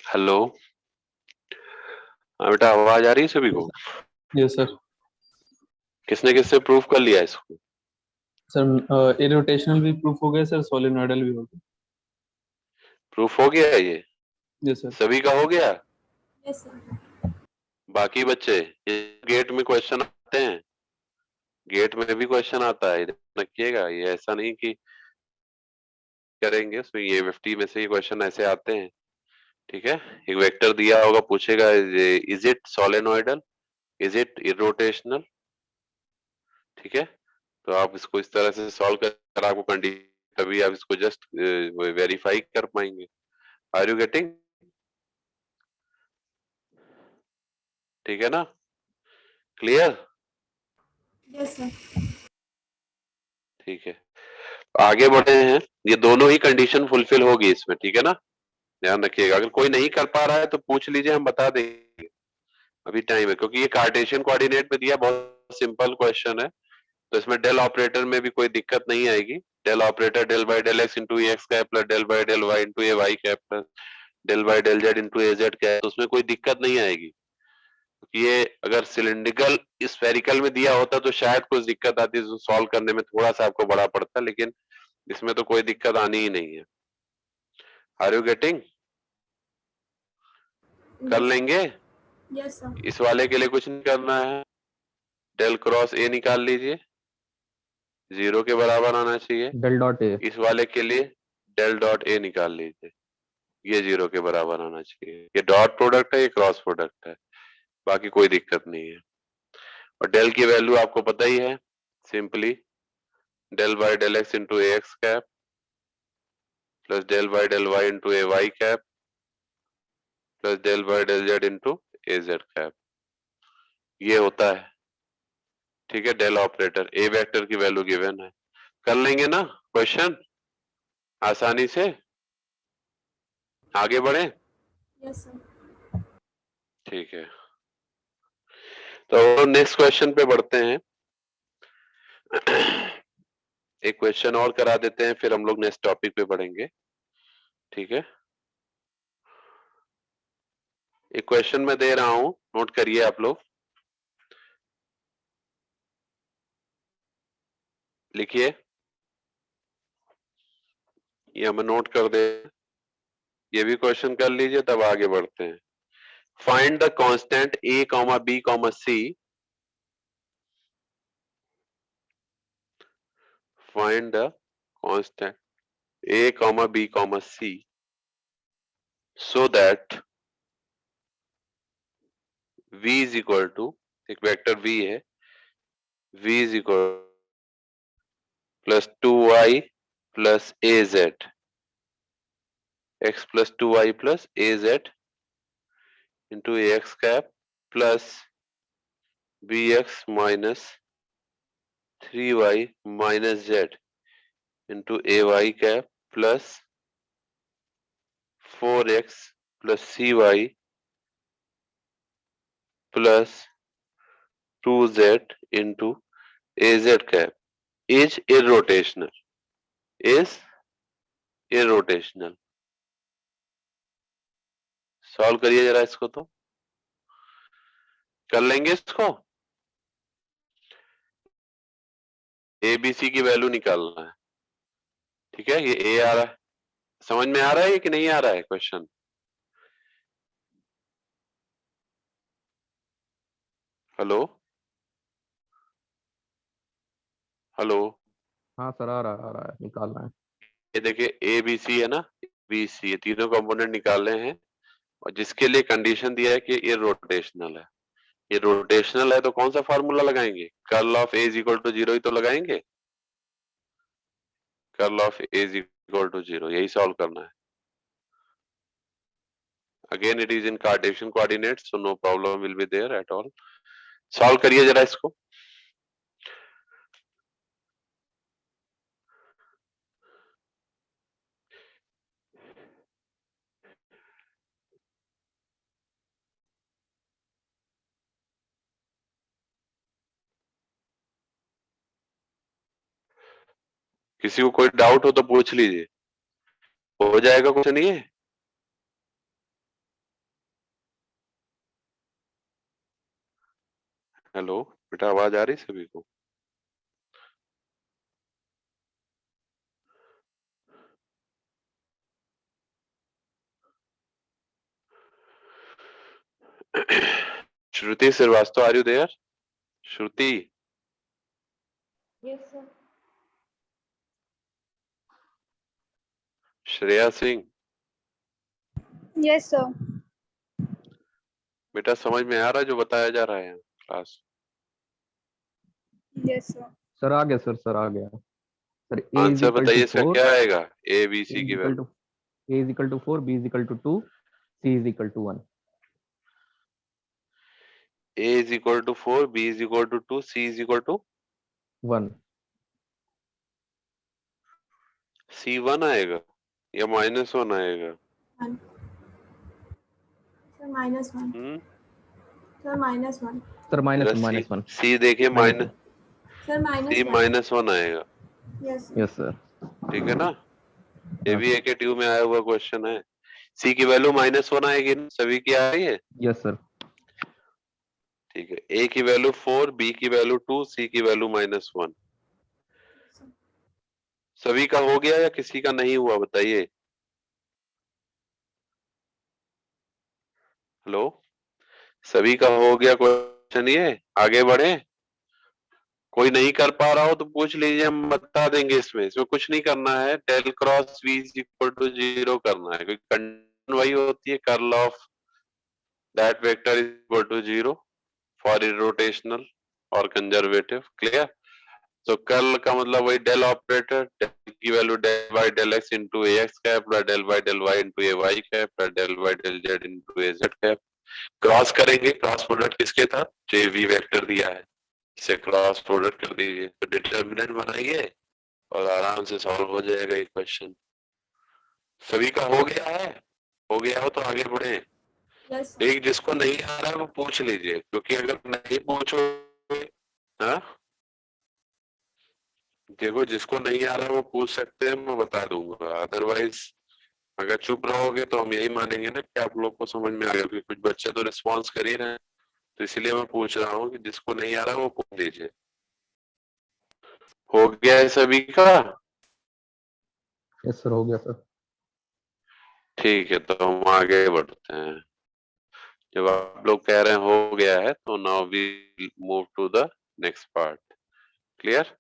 Hello. हाँ बेटा, आवाज आ रही है सभी को? Yes sir. किसने किससे प्रूफ कर लिया इसको? सर इरोटेशनल भी प्रूफ हो गया सर, सोलेनोइडल भी हो गया। प्रूफ हो गया है ये? Yes sir. सभी का हो गया? Yes sir. बाकी बच्चे, ये गेट में क्वेश्चन आते हैं, गेट में भी क्वेश्चन आता है, ध्यान रखिएगा। ये ऐसा नहीं कि करेंगे उसमें, ये 50 में से ये क्वेश्चन ऐसे आते हैं। ठीक है, एक वेक्टर दिया होगा, पूछेगा is it solenoidal, is it irrotational. ठीक है, तो आप इसको इस तरह से सॉल्व कर आपको कंडीशन, तभी आप इसको जस्ट वेरीफाई कर पाएंगे। Are you getting? ठीक है ना? क्लियर? Yes sir. ठीक है, आगे बढ़े हैं। ये दोनों ही कंडीशन फुलफिल होगी इसमें, ठीक है ना? ध्यान रखिएगा, अगर कोई नहीं कर पा रहा है तो पूछ लीजिए, हम बता देंगे। अभी टाइम है, क्योंकि ये कार्टेशियन कोऑर्डिनेट में दिया, बहुत सिंपल क्वेश्चन है, तो इसमें डेल ऑपरेटर में भी कोई दिक्कत नहीं आएगी। Del operator del by del x into x cap plus del by del y into A y cap plus del by del z into A z cap, तो उसमें कोई दिक्कत नहीं आएगी। ये अगर सिलिंड्रिकल स्फेरिकल में दिया होता तो शायद कुछ दिक्कत आती, सॉल्व करने में थोड़ा सा आपको बड़ा पड़ता, लेकिन इसमें तो कोई दिक्कत आनी ही नहीं है। Are you getting? कर लेंगे। Yes sir. इस वाले के लिए कुछ नहीं करना है, डेल क्रॉस ए निकाल लीजिए, 0 के बराबर आना चाहिए। Del dot A. इस वाले के लिए डेल डॉट ए निकाल लीजिए, ये 0 के बराबर आना चाहिए। ये डॉट प्रोडक्ट है, ये क्रॉस प्रोडक्ट है, बाकी कोई दिक्कत नहीं है। और डेल की वैल्यू आपको पता ही है, simply del by del x into A x cap plus del by del y into A y cap plus del by del z into A z cap, ये होता है। ठीक है, डेल ऑपरेटर ए वेक्टर की value given है। कर लेंगे ना क्वेश्चन आसानी से? आगे बढ़े? Yes sir. ठीक है, तो नेक्स्ट क्वेश्चन पे बढ़ते हैं। एक क्वेश्चन और करा देते हैं, फिर हम लोग नेक्स्ट टॉपिक पे बढ़ेंगे। ठीक है, एक क्वेश्चन मैं दे रहा हूं, नोट करिए आप लोग, लिखिए, ये हमें नोट कर दे, ये भी क्वेश्चन कर लीजिए, तब आगे बढ़ते हैं। Find the constant a comma b comma c, find the constant a comma b comma c so that v is equal to, एक वेक्टर v है, v is equal plus 2y plus az, x plus 2y plus az into ax cap plus bx minus 3y minus z into ay cap plus 4x plus cy plus 2z into az cap is irrotational, is irrotational. Solve करिए जरा इसको, तो कर लेंगे इसको। A B C की value निकालना है। ठीक है, ये ए आ रहा है, समझ में आ रहा है कि नहीं आ रहा है क्वेश्चन? Hello, hello. हाँ सर, आ रहा है, निकालना है। ये देखिए, ए बी सी है ना, बी सी, ये तीनों कंपोनेंट निकाले हैं, और जिसके लिए कंडीशन दिया है कि ये रोटेशनल है। ये रोटेशनल है तो कौन सा फार्मूला लगाएंगे? Curl of A is equal to 0 ही तो लगाएंगे। Curl of A is equal to 0, यही सॉल्व करना है। Again it is in Cartesian coordinates, so no problem will be there at all. Solve करिए जरा इसको। किसी को कोई डाउट हो तो पूछ लीजिए, हो जाएगा, कुछ नहीं है। हेलो बेटा, आवाज आ रही सभी को? Shruti Srivastava, are you there? Shruti, Yes, sir. Shreya Singh, Yes, sir. बेटा समझ में आ रहा है जो बताया जा रहा है क्लास? Yes, sir. सर आ गया सर आ गया sir. A is answer equal to बताइए इसका 4, क्या आएगा? A B A C is की equal value. To, A is equal to 4, B is equal to 2, C is equal to 1। A is equal to 4, B is equal to 2, C is equal to 1। C 1 आएगा या -1 आएगा? 1. Sir, -1. Sir, -1. Sir minus one. C देखिए minus, Sir, C -1. -1 आएगा। Yes, sir. Yes sir. ठीक है ना? ये भी एक ट्यू में आया हुआ क्वेश्चन है। सी की वैल्यू -1 आएगी ना? सभी की आ रही है? Yes sir. ठीक है। ए की वैल्यू 4, बी की वैल्यू 2, सी की वैल्यू -1। सभी का हो गया या किसी का नहीं हुआ बताइए? हेलो, सभी का हो गया क्वेश्चन? ये आगे बढ़े? कोई नहीं कर पा रहा हो तो पूछ लीजिए, हम बता देंगे। इसमें कुछ नहीं करना है। Del cross v is equal to 0 करना है, क्योंकि कंडीशन वही होती है, curl of that vector is equal to 0 for irrotational और कंजर्वेटिव। क्लियर? तो कर्ल का मतलब वही डेल ऑपरेटर, डेल की value del by del x into A x cap plus del by del y into A y cap plus del by del z into A z cap. Cross करेंगे, cross product किसके था? जो V vector दिया है, इसे cross product कर दीजिए, तो डिटर्मिनेंट बनाइए और आराम से सॉल्व हो जाएगा ये क्वेश्चन। सभी का हो गया है? हो गया हो तो आगे बढ़े। Yes, sir. एक जिसको नहीं आ रहा है वो पूछ लीजिए, क्योंकि अगर नहीं पूछोगे, हाँ देखो, जिसको नहीं आ रहा है वो पूछ सकते हैं, मैं बता दूंगा। अदरवाइज अगर चुप रहोगे तो हम यही मानेंगे ना कि आप लोग को समझ में आ गया, क्योंकि कुछ बच्चे तो रिस्पॉन्स कर ही रहे हैं। तो इसलिए मैं पूछ रहा हूँ कि जिसको नहीं आ रहा है वो पूछ लीजिए। हो गया है सभी का? यस सर हो गया सर। ठीक है, तो हम आगे बढ़ते हैं। जब आप लोग कह रहे हैं हो गया है, तो now we move to the next part. Clear?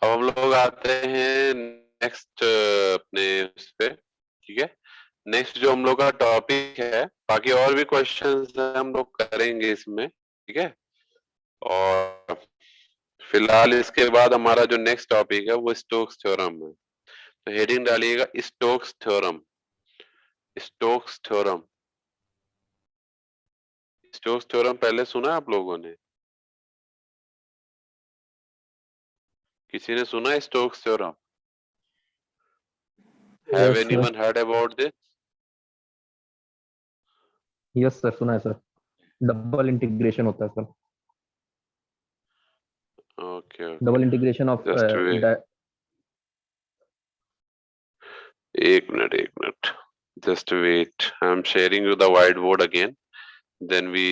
अब हम लोग आते हैं नेक्स्ट अपने उस पे। ठीक है, नेक्स्ट जो हम लोग का टॉपिक है, बाकी और भी क्वेश्चंस हम लोग करेंगे इसमें। ठीक है, और फिलहाल इसके बाद हमारा जो नेक्स्ट टॉपिक है वो स्टोक्स थ्योरम है। तो हेडिंग डालिएगा Stokes theorem. Stokes theorem, Stokes theorem पहले सुना आप लोगों ने? किसी ने सुना है Stokes theorem? Have yes anyone heard about this? Yes sir सुना है सर। डबल इंटीग्रेशन होता है sir. Okay, double integration of just wait, एक minute, just wait. I'm sharing you the whiteboard again. Then we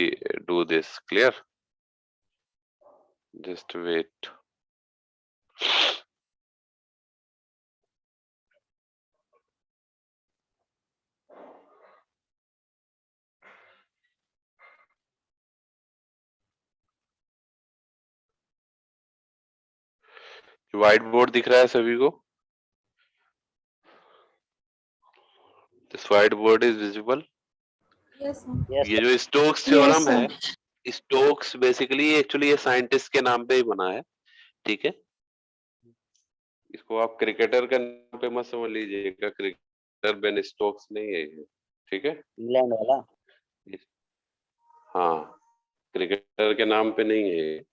do this. Clear? Just wait. White board दिख रहा है सभी को? This white board is visible? Yes, sir. ये जो Stokes Yes, theorem sir. है, Stokes basically actually ये scientist के नाम पे ही बना है। ठीक है, इसको आप क्रिकेटर के नाम पे मत समझ लीजिएगा, क्रिकेटर बेन स्टोक्स नहीं है ये। ठीक है, इंग्लैंड वाला। हाँ, क्रिकेटर के नाम पे नहीं है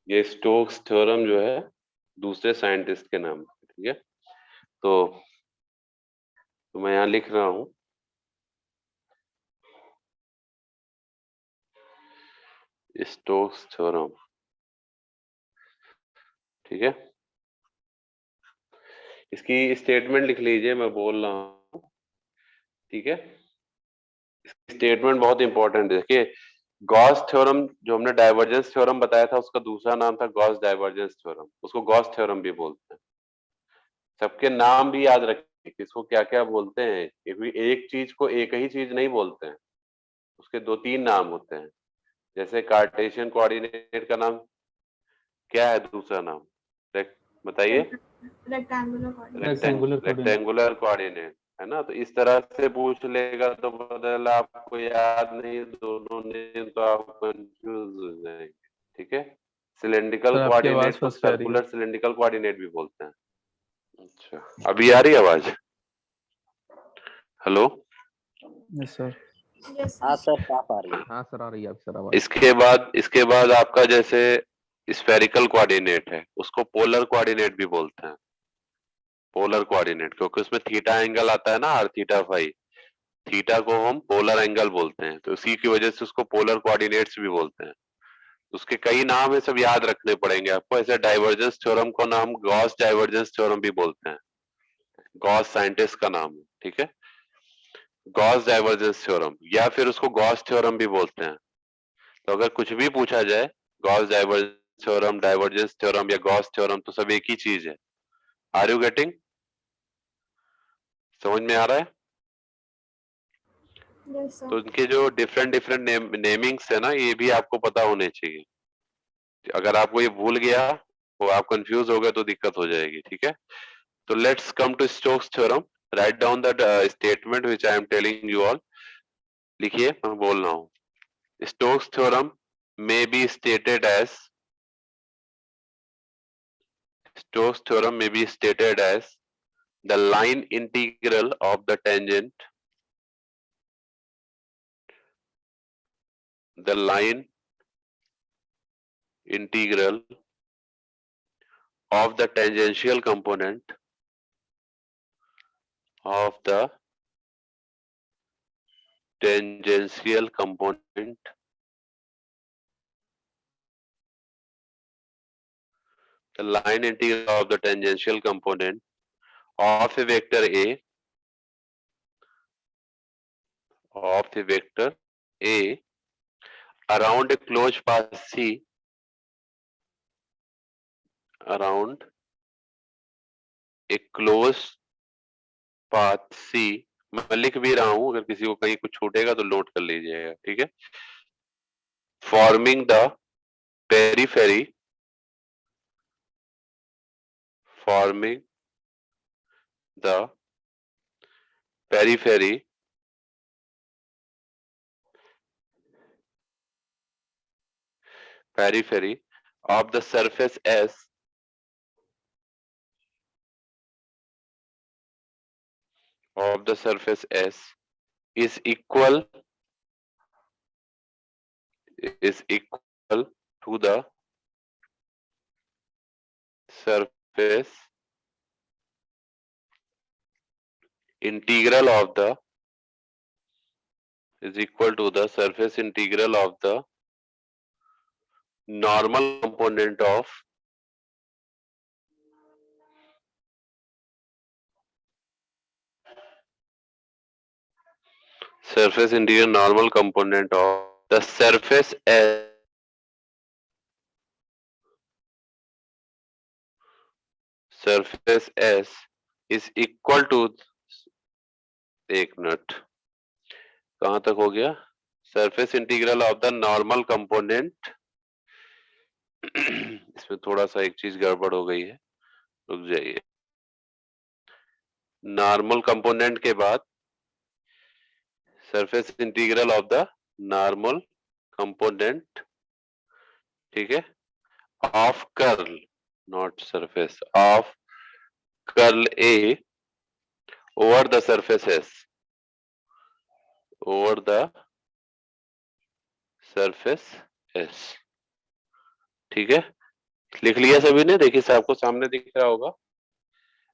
ये स्टोक्स थ्योरम जो है दूसरे साइंटिस्ट के नाम पे। ठीक है, तो मैं यहाँ लिख रहा हूँ स्टोक्स थ्योरम। ठीक है, इसकी स्टेटमेंट लिख लीजिए, मैं बोल रहा हूँ। ठीक है, स्टेटमेंट बहुत इंपॉर्टेंट है। देखिए, गॉस थ्योरम जो हमने डाइवर्जेंस थ्योरम बताया था उसका दूसरा नाम था गॉस डाइवर्जेंस थ्योरम, उसको गॉस थ्योरम भी बोलते हैं। सबके नाम भी याद रखिए किसको क्या क्या बोलते हैं, एक चीज को एक ही चीज नहीं बोलते हैं, उसके दो तीन नाम होते हैं। जैसे कार्टेशियन कोऑर्डिनेट का नाम क्या है, दूसरा नाम बताइए। Rectangular coordinate. Rectangular coordinate. Rectangular coordinate है ना, तो इस तरह से पूछ लेगा तो बदल आपको याद नहीं दोनों ने तो आप कंफ्यूज हो जाएंगे, ठीक है। सिलेंड्रिकल सर आपकी आवाज कोऑर्डिनेट को फंस के आ रही है। सर्कुलर सिलेंड्रिकल कोऑर्डिनेट भी बोलते हैं। अच्छा, अभी आ रही है आवाज? Hello, yes sir. यस हाँ सर, साफ आ रही है। हाँ सर, आ रही है आपकी सर आवाज। इसके बाद आपका जैसे स्फेरिकल कोऑर्डिनेट है उसको पोलर कोऑर्डिनेट भी बोलते हैं। पोलर कोऑर्डिनेट क्योंकि उसमें थीटा एंगल आता है ना, आर थीटा फाई, थीटा को हम पोलर एंगल बोलते हैं, तो उसी की वजह से उसको पोलर कोऑर्डिनेट्स भी बोलते हैं। उसके कई नाम है, सब याद रखने पड़ेंगे आपको। ऐसे डाइवर्जेंस थ्योरम को नाम गॉस डाइवर्जेंस थ्योरम भी बोलते हैं, गॉस साइंटिस्ट का नाम है, ठीक है। गॉस डाइवर्जेंस थ्योरम या फिर उसको गॉस थ्योरम भी बोलते हैं। तो अगर कुछ भी पूछा जाए Gauss divergence theorem, divergence theorem या गॉस थ्योरम, तो सब एक ही चीज है। Are you getting? समझ में आ रहा है? यस तो सर। इनके जो डिफरेंट डिफरेंट नेमिंग्स है ना, ये भी आपको पता होने चाहिए। अगर आपको ये भूल गया तो आप कंफ्यूज हो गए तो दिक्कत हो जाएगी, ठीक है। तो let's come to Stokes theorem. Right down the statement which I am telling you all. लिखिए, मैं बोल रहा हूं। Stokes theorem may be stated as Stokes theorem may be stated as the line integral of the tangent, the line integral of the tangential component of the tangential component the line integral of the tangential component of a vector A around a closed path C around a closed path C। मैं लिख भी रहा हूं, अगर किसी को कहीं कुछ छूटेगा तो नोट कर लीजिएगा, ठीक है। Forming the periphery forming the periphery of the surface S is equal to the surface integral of the normal component of surface integral normal component of the surface S is equal to, एक minute कहां तक हो गया, surface integral of the normal component. इसमें थोड़ा सा एक चीज गड़बड़ हो गई है, रुक जाइए। नॉर्मल कंपोनेंट के बाद surface integral of the normal component, ठीक है, of curl, not surface, of curl A over the surface S, over the surface S, ठीक है। लिख लिया सभी ने? देखिए साहब को सामने दिख रहा होगा।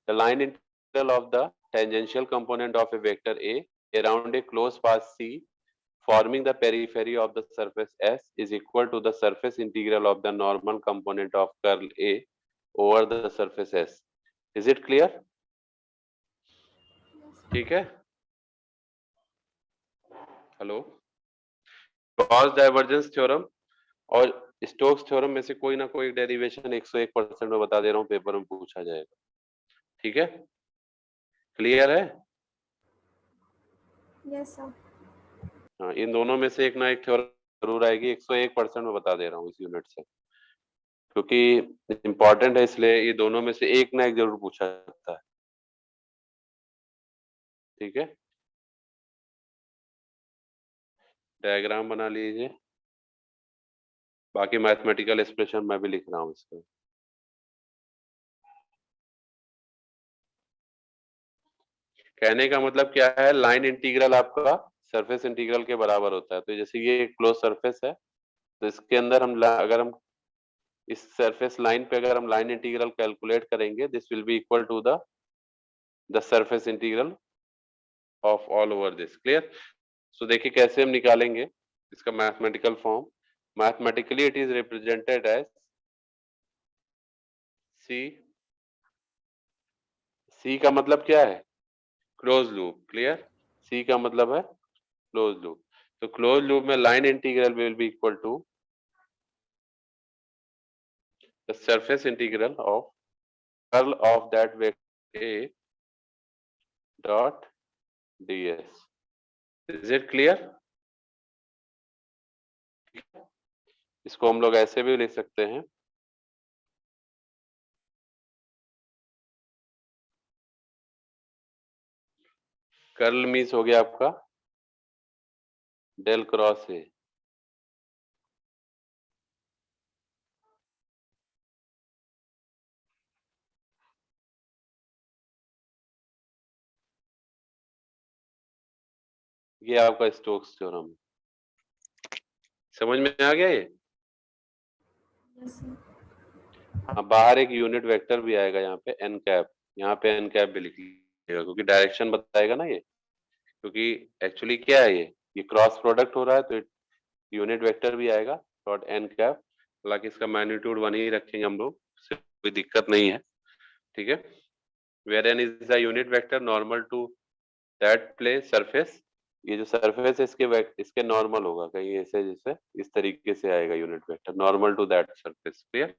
The line integral of the tangential component of a vector A around a closed path C forming the periphery of the surface S is equal to the surface integral of the normal component of curl A over the surface S. Is it clear? ठीक है। Hello, Gauss divergence theorem और Stokes theorem में से कोई ना कोई derivation 101% में बता दे रहा हूँ, पेपर में पूछा जाएगा। ठीक है, क्लियर है? Yes, sir. हाँ, इन दोनों में से एक ना एक थ्योरम जरूर आएगी, 101% में बता दे रहा हूँ इस यूनिट से, क्योंकि इंपॉर्टेंट है, इसलिए ये दोनों में से एक ना एक जरूर पूछा जाता है। ठीक है, डायग्राम बना लीजिए, बाकी मैथमेटिकल एक्सप्रेशन मैं भी लिख रहा हूँ इसका। कहने का मतलब क्या है, लाइन इंटीग्रल आपका सरफेस इंटीग्रल के बराबर होता है। तो जैसे ये एक क्लोज सरफेस है, तो इसके अंदर अगर हम इस सरफेस लाइन पे अगर हम लाइन इंटीग्रल कैलकुलेट करेंगे, this will be equal to the surface integral of all over this. Clear? So देखिए कैसे हम निकालेंगे इसका mathematical form. Mathematically it is represented as C का मतलब क्या है? Close loop. क्लियर? सी का मतलब है क्लोज लूप। तो क्लोज लूप में line integral will be equal to the surface integral of curl of that vector A dot ds। Is it clear? इसको हम लोग ऐसे भी लिख सकते हैं, कर्ल मीन्स हो गया आपका डेल क्रॉस ए। ये आपका स्टोक्स थ्योरम। समझ में आ गया ये? Yes, sir. हाँ, बाहर एक यूनिट वेक्टर भी आएगा यहाँ पे एन कैप, यहाँ पे एन कैप भी लिख लीजिएगा, क्योंकि डायरेक्शन बताएगा ना ये। क्योंकि एक्चुअली क्या है, ये क्रॉस प्रोडक्ट हो रहा है, तो यूनिट वेक्टर भी आएगा डॉट एन कैप। हालांकि इसका मैग्नीट्यूड 1 ही रखेंगे हम लोग, उससे कोई दिक्कत नहीं है। ठीक है, where n is the unit vector normal to that plane surface. ये जो सरफेस है इसके नॉर्मल होगा कहीं ऐसे, जैसे इस तरीके से आएगा unit vector normal to that surface. Clear?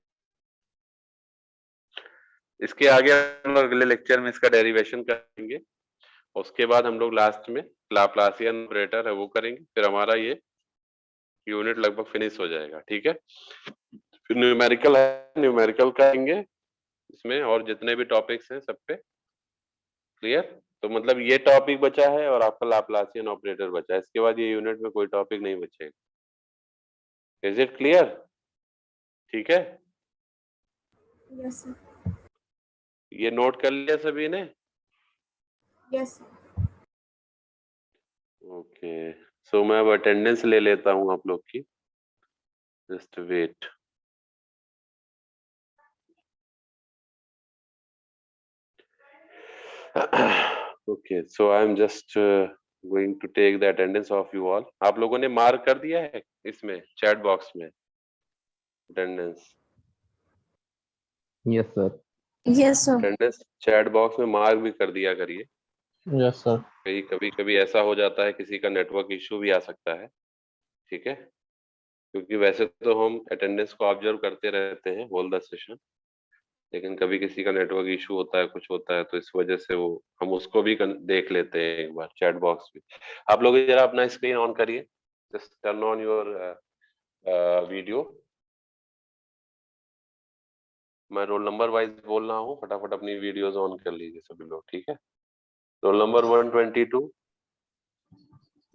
इसके आगे हम लोग अगले लेक्चर में इसका डेरिवेशन करेंगे, उसके बाद हम लोग लास्ट में लाप्लासियन ऑपरेटर है वो करेंगे, फिर हमारा ये यूनिट लगभग फिनिश हो जाएगा। ठीक है, फिर न्यूमेरिकल है, न्यूमेरिकल करेंगे इसमें, और जितने भी टॉपिक्स हैं सब पे। क्लियर? तो मतलब ये टॉपिक बचा है और आपका लाप्लासियन ऑपरेटर बचा है, इसके बाद ये यूनिट में कोई टॉपिक नहीं बचेगा। Is it clear? ठीक है, Yes, sir. ये नोट कर लिया सभी ने? Yes, sir. ओके, सो मैं अब अटेंडेंस ले लेता हूँ आप लोग की, just wait. Okay, so I'm just going to take the attendance of you all. आप लोगों ने मार्क कर दिया है इसमें चैट बॉक्स में attendance? Yes, sir. Yes, sir. Attendance chat box में मार्क भी कर दिया करिए। Yes, sir. कभी कभी ऐसा हो जाता है, किसी का नेटवर्क इश्यू भी आ सकता है। ठीक है, क्योंकि वैसे तो हम अटेंडेंस को ऑब्जर्व करते रहते हैं होल द सेशन, लेकिन कभी किसी का नेटवर्क इशू होता है, कुछ होता है, तो इस वजह से वो हम उसको भी देख लेते हैं एक बार चैट बॉक्स में। आप लोग जरा अपना स्क्रीन ऑन करिए, just turn on your video. मैं रोल नंबर वाइज बोल रहा हूँ, फटाफट अपनी वीडियोस ऑन कर लीजिए सभी लोग। ठीक है, रोल नंबर 122,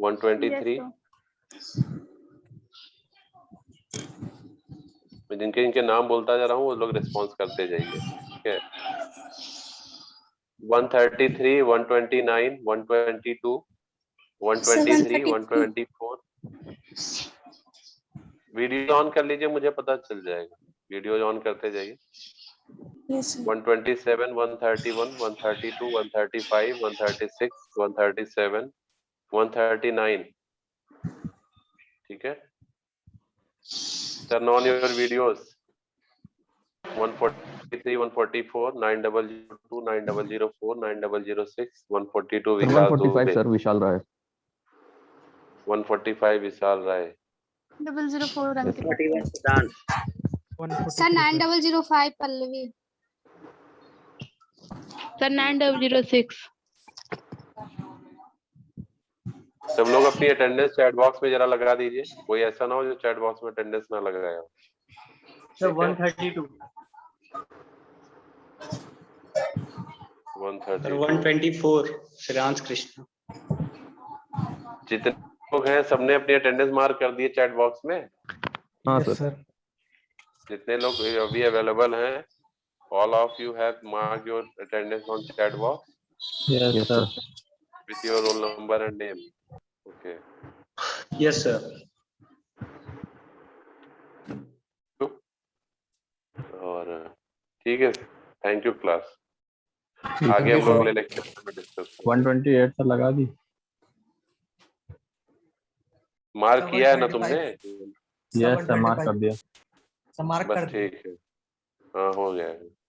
123। मैं जिनके जिनके नाम बोलता जा रहा हूँ वो लोग रिस्पॉन्स करते जाइए। ठीक है, 133, 129, 122, 123, 124। वीडियो ऑन कर लीजिए, मुझे पता चल जाएगा, वीडियो ऑन करते जाइए। Yes, sir. 127, 131, 132, 135, 136, 137, 139। ठीक है, turn on your videos। 143, 144, 9002, 9004, 9006, 142 Sir, Vikas 145, Dubey, sir, Vishal Rai. 145 Vishal Rai. 004 Ankit. 41 Siddhant. Sir 9005 Pallavi. Sir 9006. सब लोग अपनी अटेंडेंस चैट बॉक्स में जरा लगा दीजिए, कोई ऐसा ना हो जो चैट बॉक्स में अटेंडेंस ना लगाया हो. Sir 132. 130. 124 Sriransh Krishna. जितने लोग हैं सबने अपनी अटेंडेंस मार्क कर दी है चैट बॉक्स में. हाँ सर. जितने लोग अभी अवेलेबल हैं, all of you have marked your attendance on chat box Yes, sir. with your roll number and name. Okay. Yes sir. और ठीक है, थैंक यू क्लास. आगे हम लोग अगले लेक्चर में डिस्कस 128 सर लगा दी. मार्क किया है ना तुमने? यस सर, मार्क कर दिया. मार्क बस ठीक है, हाँ हो गया है.